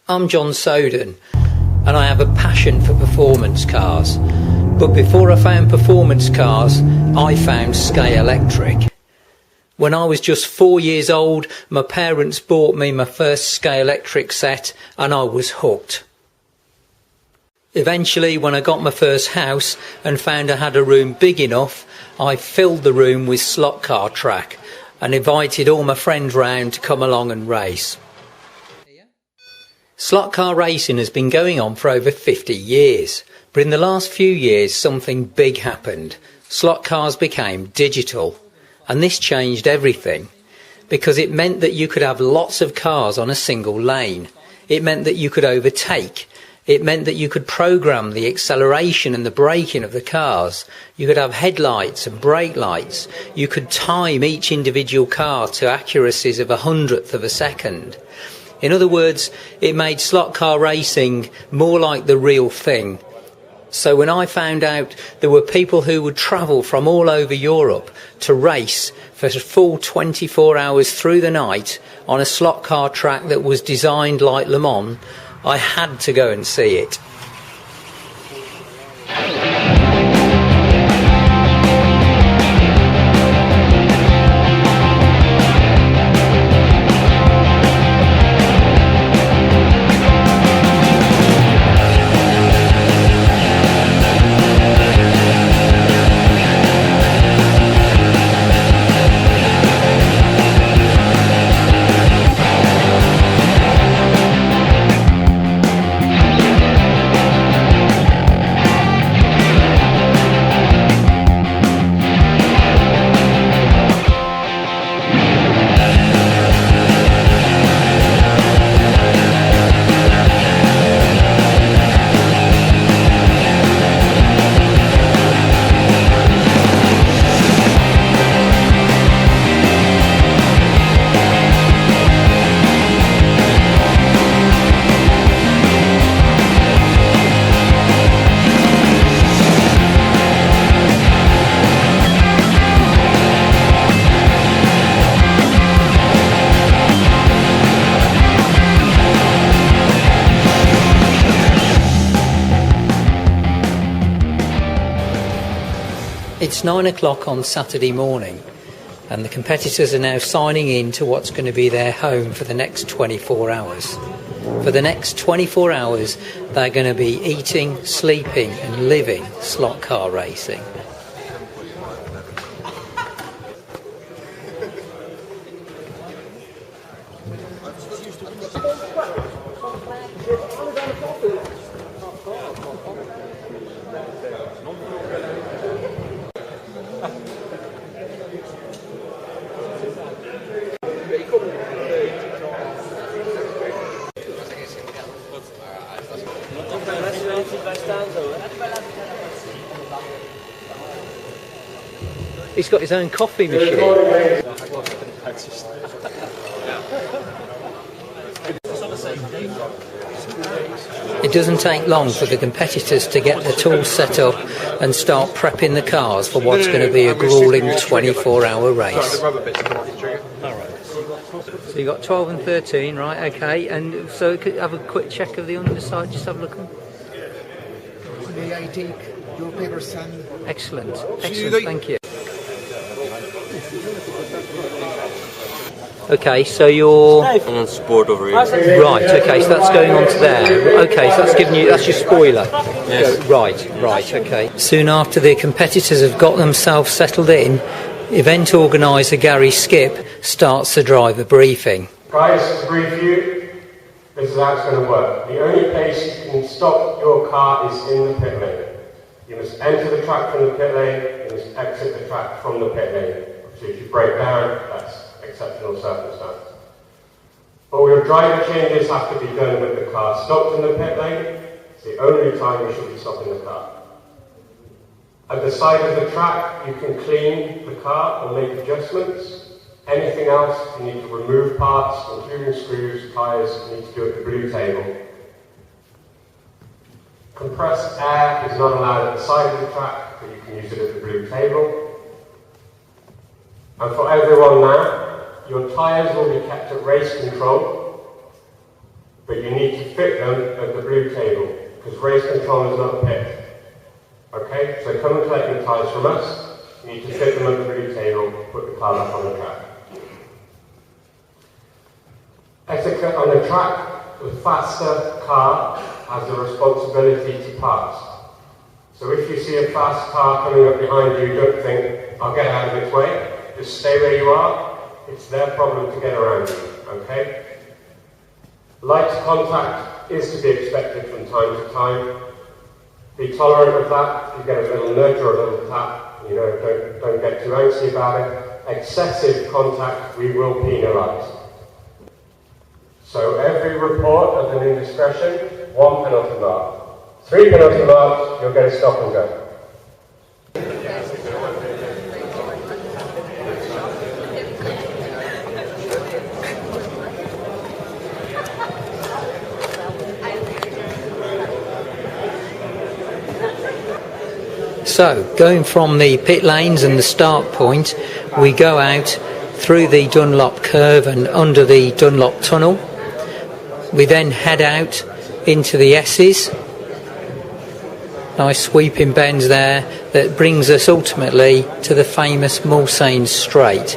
I'm John Soden, and I have a passion for performance cars. But before I found performance cars, I found Skye Electric. When I was just 4 years old, my parents bought me my first Skye Electric set, and I was hooked. Eventually, when I got my first house and found I had a room big enough, I filled the room with slot car track and invited all my friends round to come along and race. Slot car racing has been going on for over 50 years, but in the last few years something big happened. Slot cars became digital, and this changed everything, because it meant that you could have lots of cars on a single lane. It meant that you could overtake. It meant that you could program the acceleration and the braking of the cars. You could have headlights and brake lights. You could time each individual car to accuracies of 1/100th of a second. In other words, it made slot car racing more like the real thing. So when I found out there were people who would travel from all over Europe to race for a full 24 hours through the night on a slot car track that was designed like Le Mans, I had to go and see it. It's 9 o'clock on Saturday morning, and the competitors are now signing in to what's going to be their home for the next 24 hours. For the next 24 hours, they're going to be eating, sleeping and living slot car racing. He's got his own coffee machine. It doesn't take long for the competitors to get the tools set up and start prepping the cars for what's going to be a gruelling 24-hour race. So you got 12 and 13, right? Okay, and so could have a quick check of the underside. Just have a look. May I take your paper stand? Excellent, excellent. Thank you. Okay, so you're on sport over here. Right. Okay, so that's going on to there. Okay, so that's giving you, that's your spoiler. Yes. Right. Okay. Soon after the competitors have got themselves settled in, event organiser Gary Skip starts the driver briefing. Guys, to brief you, this is how it's going to work. The only place you can stop your car is in the pit lane. You must enter the track from the pit lane, you must exit the track from the pit lane. So if you break down, that's exceptional circumstance. All your driver changes have to be done with the car stopped in the pit lane. It's the only time you should be stopping the car. At the side of the track, you can clean the car or make adjustments. Anything else, you need to remove parts, including screws, tyres, you need to do at the blue table. Compressed air is not allowed at the side of the track, but you can use it at the blue table. And for everyone now, your tyres will be kept at race control. but you need to fit them at the blue table, because race control is not a pit. Okay, so come and collect your tyres from us. You need to fit them at the blue table, put the car back on the track. Etiquette on the track, the faster car has the responsibility to pass. So if you see a fast car coming up behind you, don't think, I'll get out of its way. Just stay where you are. It's their problem to get around you, okay? Light contact is to be expected from time to time. Be tolerant of that. You get a little nudge or a little tap, you know, don't get too antsy about it. Excessive contact, we will penalise. So every report of an indiscretion, 1 penalty mark. 3 penalty marks, you'll get a stop and go. So, going from the pit lanes and the start point, we go out through the Dunlop curve and under the Dunlop tunnel. We then head out into the S's. Nice sweeping bends there that brings us ultimately to the famous Mulsanne Straight.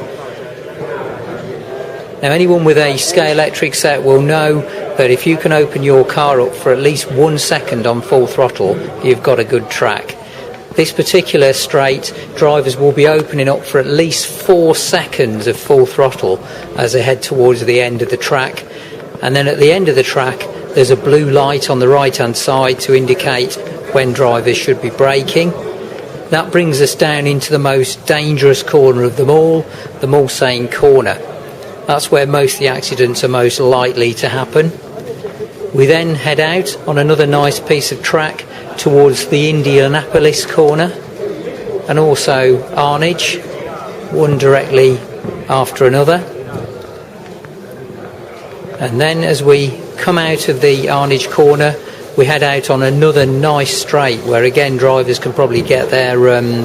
Now, anyone with a Scalextric set will know that if you can open your car up for at least 1 second on full throttle, you've got a good track. This particular straight, drivers will be opening up for at least 4 seconds of full throttle as they head towards the end of the track. And then at the end of the track, there's a blue light on the right-hand side to indicate when drivers should be braking. That brings us down into the most dangerous corner of them all, the Mulsanne corner. That's where most of the accidents are most likely to happen. We then head out on another nice piece of track towards the Indianapolis corner and also Arnage, one directly after another. And then as we come out of the Arnage corner, we head out on another nice straight where again drivers can probably get their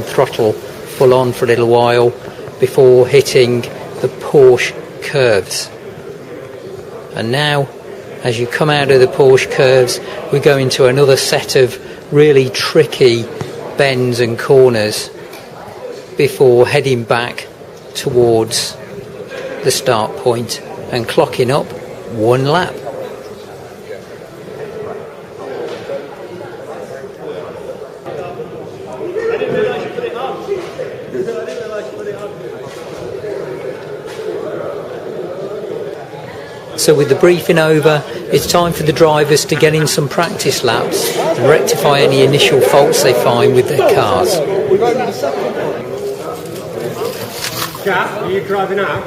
throttle full on for a little while before hitting the Porsche curves. And now, as you come out of the Porsche curves, we go into another set of really tricky bends and corners before heading back towards the start point and clocking up 1 lap. So with the briefing over, it's time for the drivers to get in some practice laps and rectify any initial faults they find with their cars. Jack, are you driving out?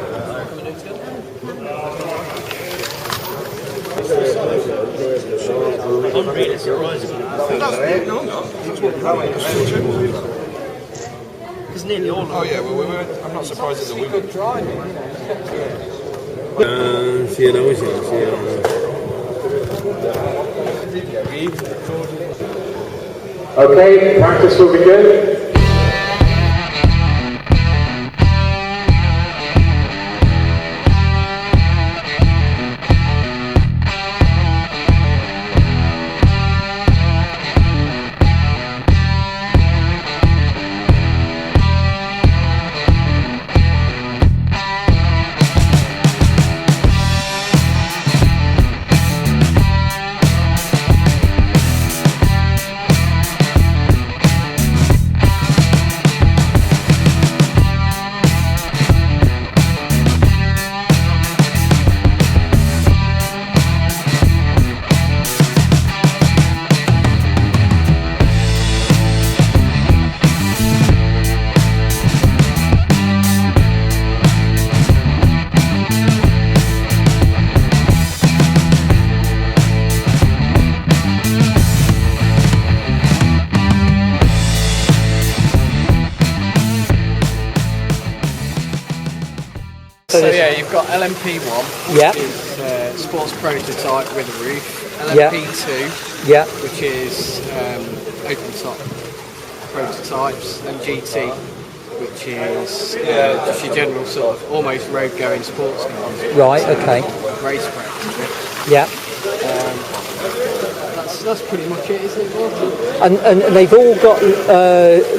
I'm really surprised. It's nearly all. Oh yeah, well, I'm not surprised at the women. Okay, practice will begin. So yeah, you've got LMP1, Yeah. which is sports prototype with a roof. Yeah. LMP2, Yeah. which is open top prototypes. Then GT, which is just your general sort of almost road-going sports cars. Right, okay. Race practice. Yeah. that's pretty much it, isn't it? And they've all got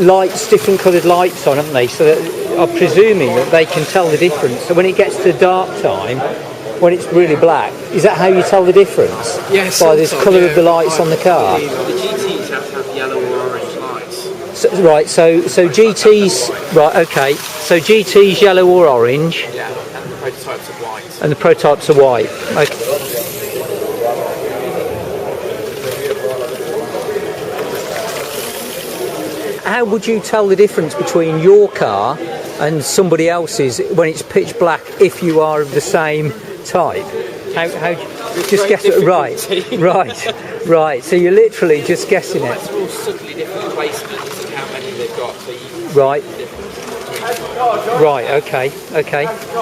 lights, different coloured lights on, haven't they? So that I'm presuming that they can tell the difference. So when it gets to dark time, when it's really black, is that how you tell the difference? Yes. By the colour of the lights on the car? The GTs have to have yellow or orange lights. So, right, so GT's, right, okay. So GT's yellow or orange? Yeah, and the prototypes are white. And the prototypes are white. Okay. How would you tell the difference between your car and somebody else's when it's pitch black if you are of the same type? How just guess it, right. So you're literally just guessing it. It's all subtly different placements and how many they've got. So you can Right. see the difference. Right, okay.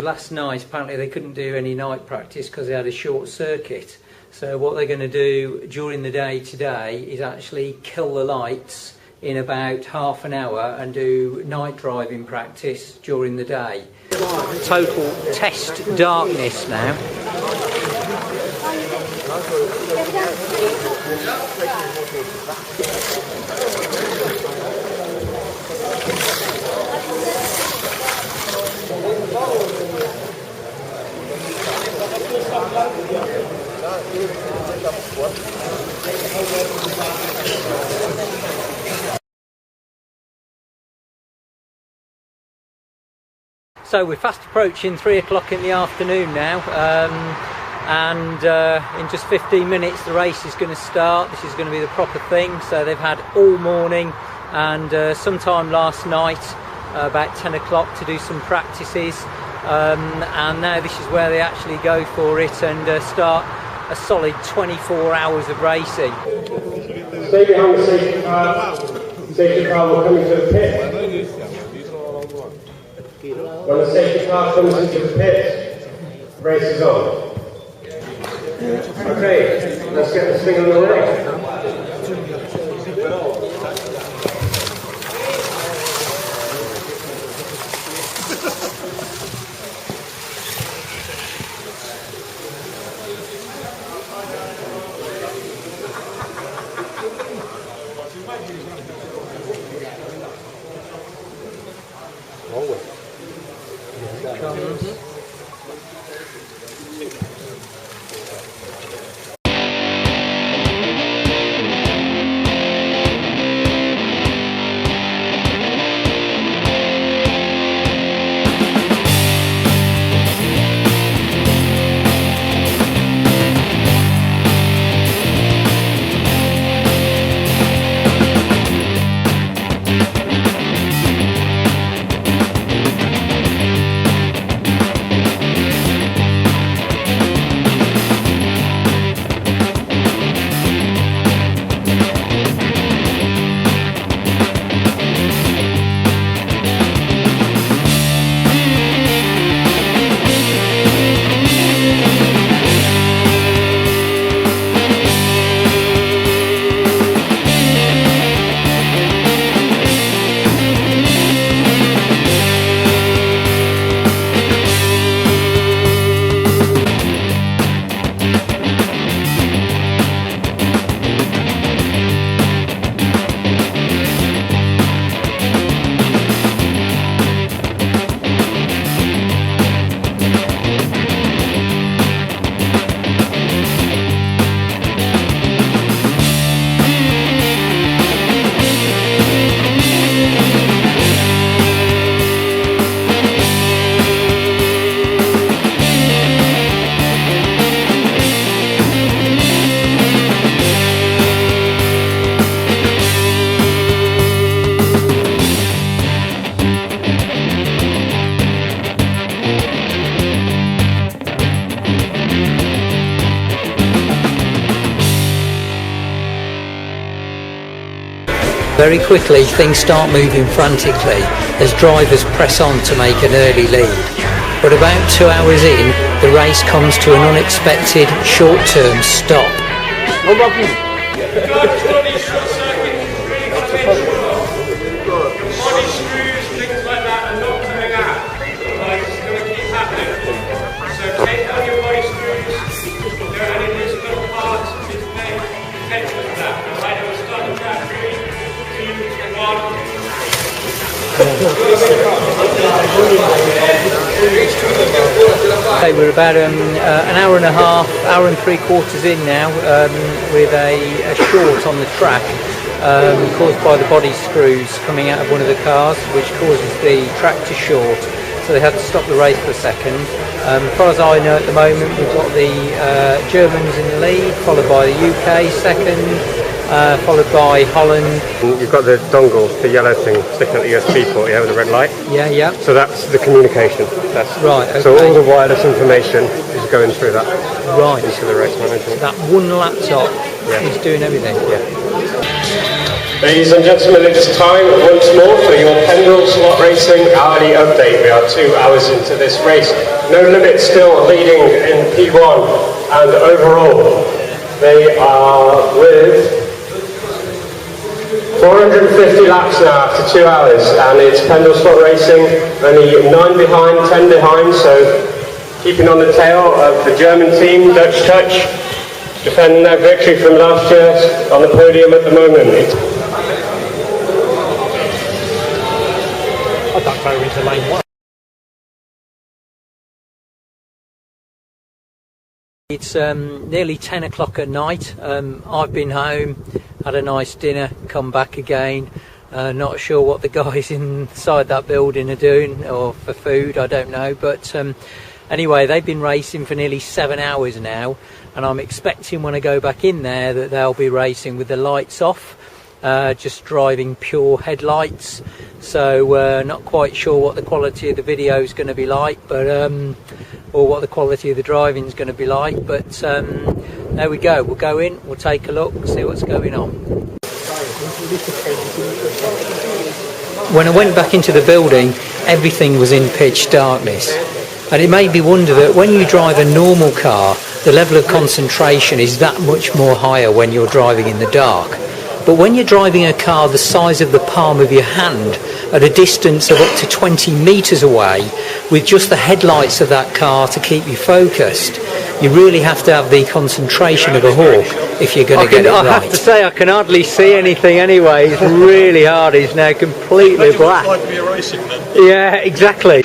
Last night, apparently they couldn't do any night practice because they had a short circuit. So what they're going to do during the day today is actually kill the lights in about half an hour and do night driving practice during the day. Total test darkness now. So we're fast approaching 3 o'clock in the afternoon now, and in just 15 minutes the race is going to start. This is going to be the proper thing. So they've had all morning and sometime last night, about 10 o'clock, to do some practices, and now this is where they actually go for it and start a solid 24 hours of racing. Stay behind the safety car. Safety car will come into the pit. When the safety car comes into the pit, race is on. Okay, let's get this thing on the race. Very quickly things start moving frantically as drivers press on to make an early lead. But about 2 hours in, the race comes to an unexpected short-term stop. Body Okay, we're about an hour and a half, hour and 3/4 in now, with a short on the track caused by the body screws coming out of one of the cars, which causes the track to short. So they had to stop the race for a second. As far as I know at the moment, we've got the Germans in the lead, followed by the UK second, followed by Holland. You've got the dongle, the yellow thing sticking at the USB port, yeah, with the red light. Yeah, yeah. So that's the communication. That's Right, okay. So all the wireless information is going through that Right. into the race management. That one laptop is doing everything. Yeah. Ladies and gentlemen, it's time once more for your Pendle Slot Racing hourly update. We are 2 hours into this race. No Limit still leading in P1, and overall they are with 450 laps now after 2 hours, and it's Pendle Slot Racing only 9 behind, 10 behind, so keeping on the tail of the German team, Dutch Touch, defending their victory from last year on the podium at the moment. I don't go into lane 1. It's nearly 10 o'clock at night. I've been home, had a nice dinner, come back again. Not sure what the guys inside that building are doing, or for food, I don't know. But anyway, they've been racing for nearly 7 hours now, and I'm expecting when I go back in there that they'll be racing with the lights off, just driving pure headlights. So not quite sure what the quality of the video is going to be like, but or what the quality of the driving is going to be like. But there we go. We'll go in, we'll take a look, see what's going on. When I went back into the building, everything was in pitch darkness, and it made me wonder that when you drive a normal car, the level of concentration is that much more higher when you're driving in the dark. But when you're driving a car the size of the palm of your hand at a distance of up to 20 metres away, with just the headlights of that car to keep you focused, you really have to have the concentration of a hawk if you're going to get it right. I have to say, I can hardly see anything anyway. It's really hard. It's now completely black. Like to be a racing man. Yeah, exactly.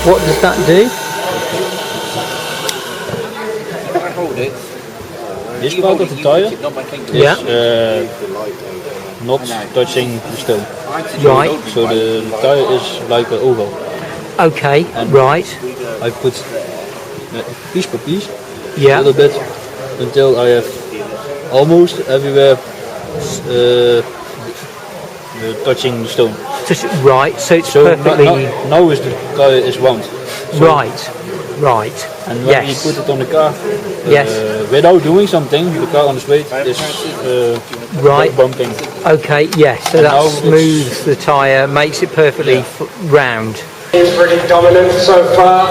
What does that do? I hold it. This part of the tire Yeah. is not touching the stone. Right. So the tire is like an oval. Okay. Right. I put piece by piece, a Yeah. little bit, until I have almost everywhere touching the stone. Right. So it's So perfectly now is the tire is round. So, right. Right. and when Yes. you put it on the car, Yes. without doing something, the car on the straight is Right. bumping. Okay. Yes. So And that now it's- smooths the tyre, makes it perfectly round. He's pretty dominant so far.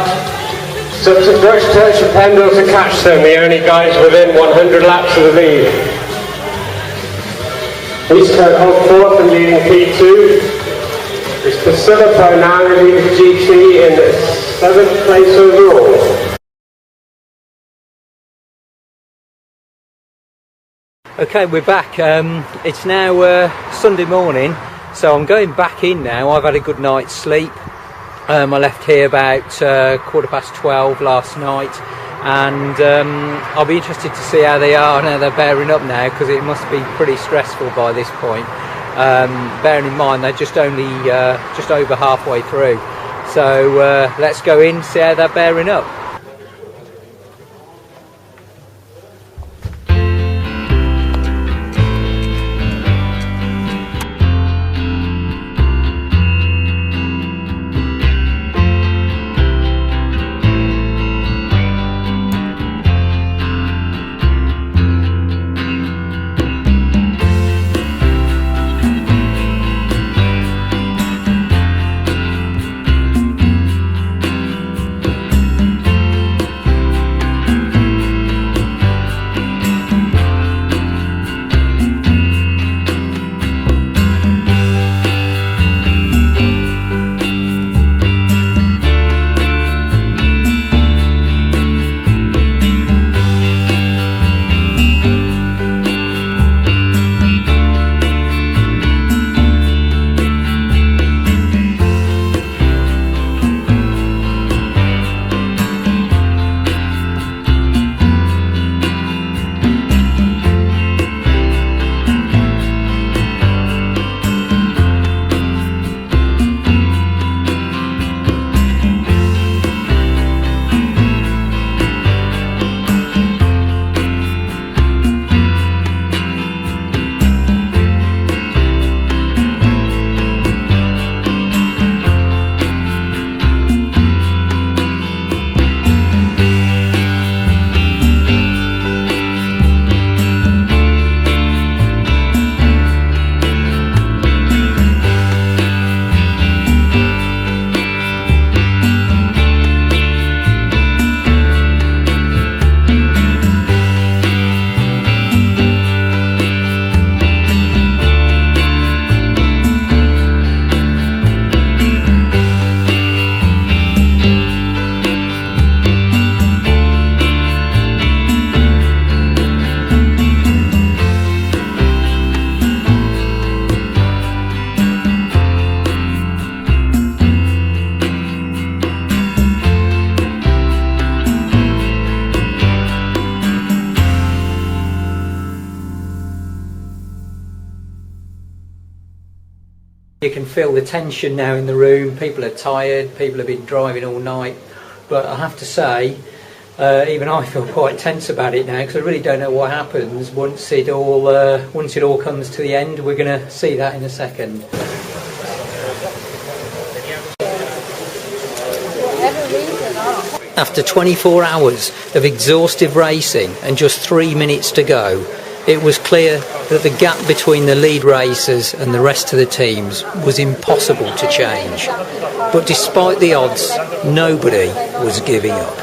So to touch Pendle to catch them, the only guys within 100 laps of the lead. Eastcote hold fourth and leading P2. It's Priscilla now leading GT in 7th place overall. Okay, we're back. It's now Sunday morning, so I'm going back in now. I've had a good night's sleep. I left here about 12:15 last night, and I'll be interested to see how they are and how they're bearing up now, because it must be pretty stressful by this point. Bearing in mind they're just over halfway through. So let's go in, see how they're bearing up. You can feel the tension now in the room. People are tired, people have been driving all night, but I have to say, even I feel quite tense about it now, because I really don't know what happens once it all comes to the end. We're going to see that in a second. After 24 hours of exhaustive racing and just 3 minutes to go, it was clear that the gap between the lead racers and the rest of the teams was impossible to change. But despite the odds, nobody was giving up.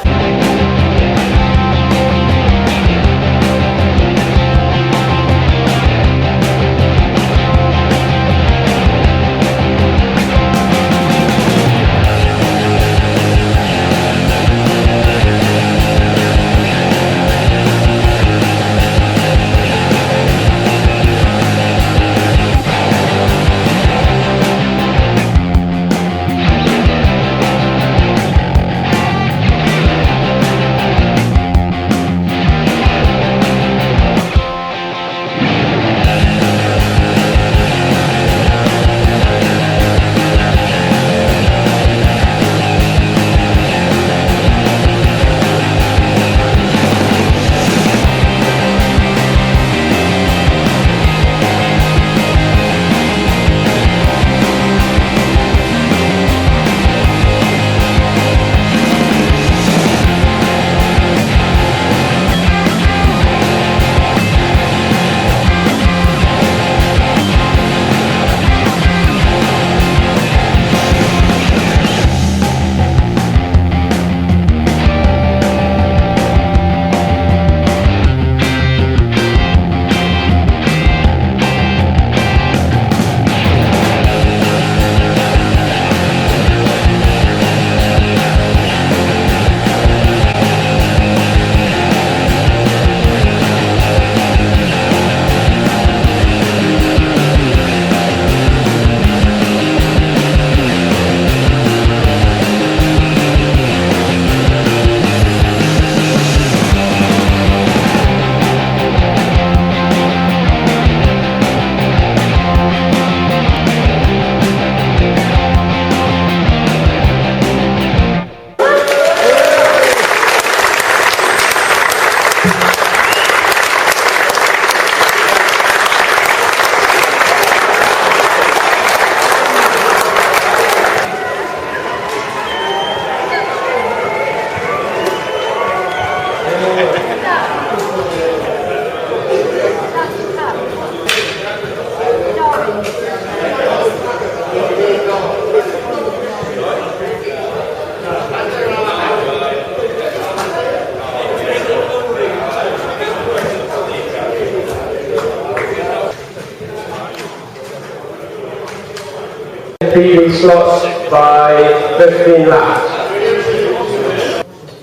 off by 15 laps.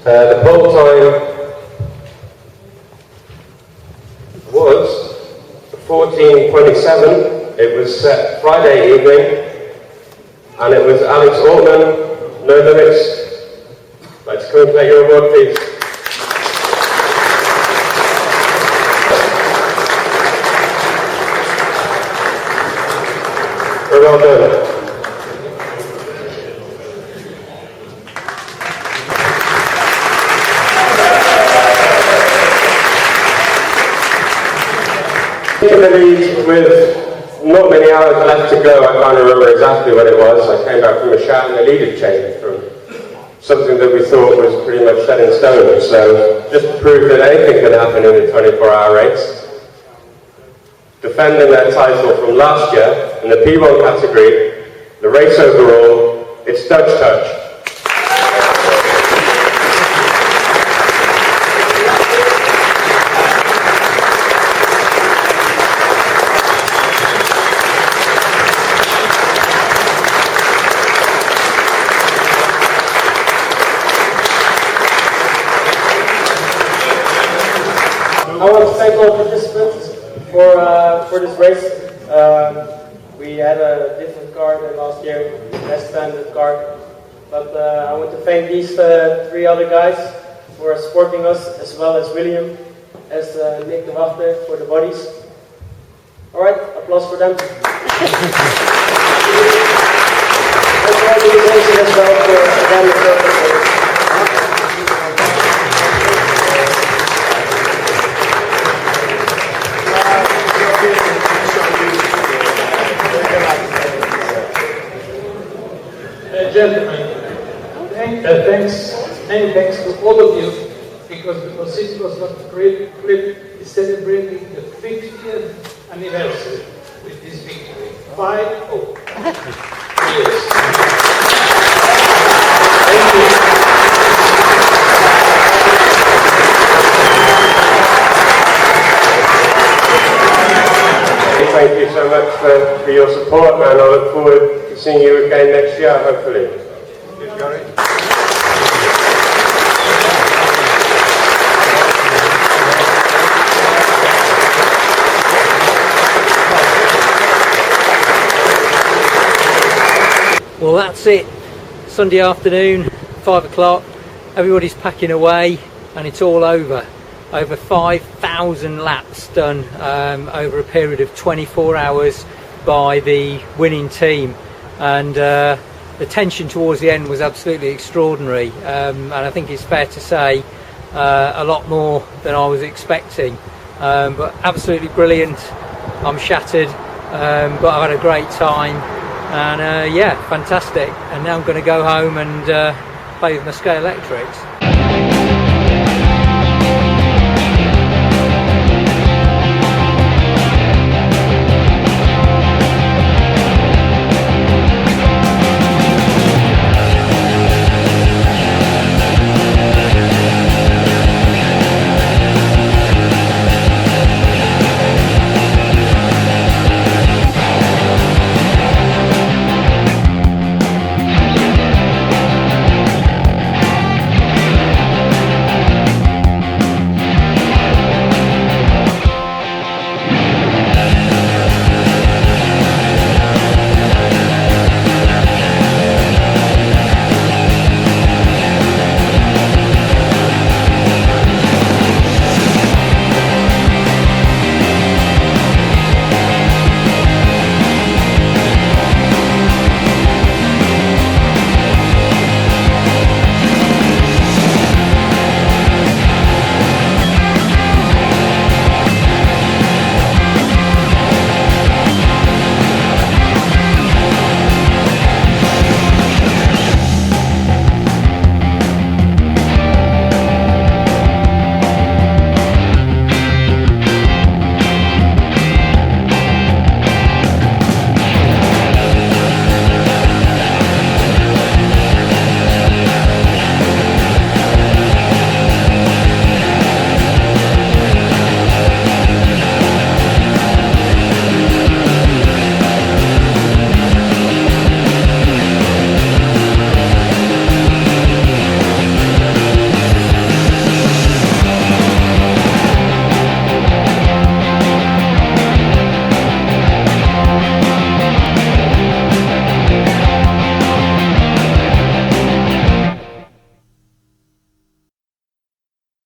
The pole time was 14:27. It was set Friday evening, and it was Alex Altman, No Limits. Let's come and collect your award, please. Very well done. With not many hours left to go, I can't remember exactly what it was. I came back from a shot and a leader change from something that we thought was pretty much set in stone. So just to prove that anything can happen in the 24-hour race. Defending their title from last year in the P1 category, the race overall, it's Dutch Touch. I want to thank all participants for this race. We had a different car than last year, less standard car. But I want to thank these three other guys for supporting us, as well as William, as Nick de Wachter for the bodies. Alright, applause for them. Thank the organization as well for the purpose. Gentlemen, many thanks to all of you, because the City was not Clip is celebrating the 50th anniversary with this victory. 5-0. Yes. Thank you. Thank you so much for your support, and I look forward to seeing you again next year, hopefully. Well, that's it. Sunday afternoon, 5 o'clock. Everybody's packing away, and it's all over. Over 5,000 laps done over a period of 24 hours by the winning team, and the tension towards the end was absolutely extraordinary, and I think it's fair to say a lot more than I was expecting, but absolutely brilliant. I'm shattered, but I've had a great time, and yeah, fantastic. And now I'm going to go home and play with my Scale Electrics.